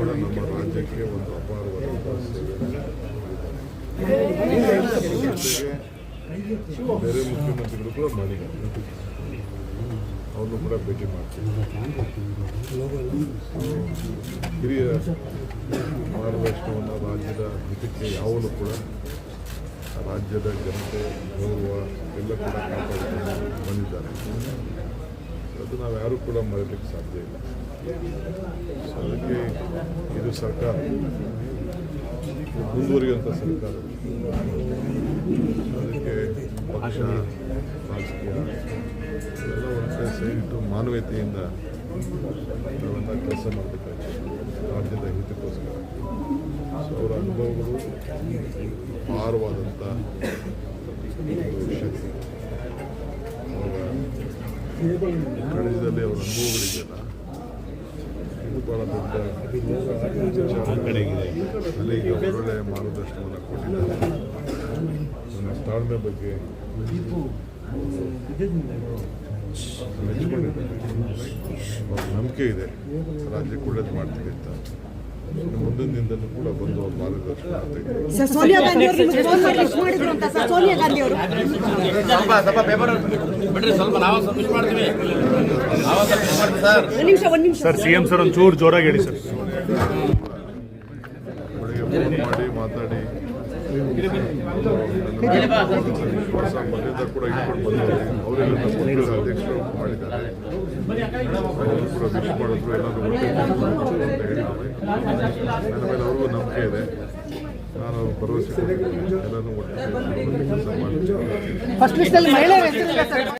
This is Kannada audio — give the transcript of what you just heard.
ಕೂಡ ನಮ್ಮ ರಾಜ್ಯಕ್ಕೆ ಒಂದು ಅಪಾರವಾದಂಥ ಸೇವೆ. ಬೇರೆ ಮುಖ್ಯಮಂತ್ರಿಗಳು ಕೂಡ ಮಾಡಿದ್ದಾರೆ, ಅವ್ರನ್ನೂ ಕೂಡ ಭೇಟಿ ಮಾಡ್ತೀವಿ. ಹಿರಿಯ ಮಾರ್ಗದರ್ಶನವನ್ನು ರಾಜ್ಯದ ಹಿತಕ್ಕೆ ಯಾವನು ಕೂಡ ರಾಜ್ಯದ ಜನತೆ ಗೌರವ ಎಲ್ಲ ಕೂಡ ಕಾಪಾಡಿಕೊಂಡು ಬಂದಿದ್ದಾರೆ. ಅದು ನಾವು ಯಾರೂ ಕೂಡ ಮರೆಯಲಿಕ್ಕೆ ಸಾಧ್ಯ ಇಲ್ಲ. ಸೊ ಅದಕ್ಕೆ ಇದು ಸರ್ಕಾರ ಮುಂದುವರಿಯುವಂಥ ಸರ್ಕಾರ. ಅದಕ್ಕೆ ಪಕ್ಷ ರಾಜಕೀಯ ಎಲ್ಲ ಒಂದು ಕಡೆ ಸೈನಿಟ್ಟು ಮಾನವೀಯತೆಯಿಂದ ನಾವೆಲ್ಲ ಕೆಲಸ ಮಾಡಬೇಕಾಗ್ತದೆ ರಾಜ್ಯದ ಹಿತಕ್ಕೋಸ್ಕರ. ಸೊ ಅವರ ಅನುಭವಗಳು ಅಪಾರವಾದಂಥ ಶಕ್ತಿ. ಅವರ ಕಳೆದಲ್ಲಿ ಅವರ ಅನುಭವಗಳಿದೆಯಲ್ಲ, ಇದು ಭಾಳ ದೊಡ್ಡ ಅಲ್ಲಿ ಈಗ ಒಳ್ಳೊಳ್ಳೆ ಮಾರ್ಗದರ್ಶನವನ್ನು ಕೊಟ್ಟಿದ್ದಾರೆ. ನನ್ನ ತಾಳ್ಮೆ ಬಗ್ಗೆ ಮೆಚ್ಚಿಕೊಂಡಿದ್ದಾರೆ. ಅವ್ರ ನಂಬಿಕೆ ಇದೆ ರಾಜ್ಯಕ್ಕೆ ಒಳ್ಳೇದು ಮಾಡ್ತೀವಿ ಅಂತ. ಮುಂದಿನ ದಿನದಲ್ಲೂ ಕೂಡ ಬಂದು ಅವ್ರ ಮಾರ್ಗದರ್ಶನ ಆಗ್ತಾ ಸೋನಿಯಾ ಗಾಂಧಿ ಅವರು ಸೋನಿಯಾ ಗಾಂಧಿ ಅವರು ಸರ್ ಸಿಎಂ ಸರ್ ಒಂಚೂರು ಜೋರಾಗಿ ಹೇಳಿ ಸರ್. ಬೆಳಗ್ಗೆ ಫೋನ್ ಮಾಡಿ ಮಾತಾಡಿ ವಿಶ್ವಾಸ ಮರ್ಯಾದ ಕೂಡ ಇಟ್ಕೊಂಡು ಬಂದಿದ್ದಾರೆ. ಅವರೆಲ್ಲ ನಮ್ಮ ಅಧ್ಯಕ್ಷರು ಮಾಡಿದ್ದಾರೆ. ಅವರು ಕೂಡ ವಿಶ್ ಮಾಡಿದ್ರು, ಎಲ್ಲರೂ ಒಟ್ಟಿಗೆ ಅಂತ ಹೇಳಿದ್ದಾರೆ. ನನ್ನ ಮೇಲೆ ಅವ್ರಿಗೂ ನಂಬಿಕೆ ಇದೆ. ನಾನು ಅವ್ರ ಭರವಸೆ ಎಲ್ಲರೂ ಒಟ್ಟಿಗೆ ಕೆಲಸ ಮಾಡ್ತೀನಿ.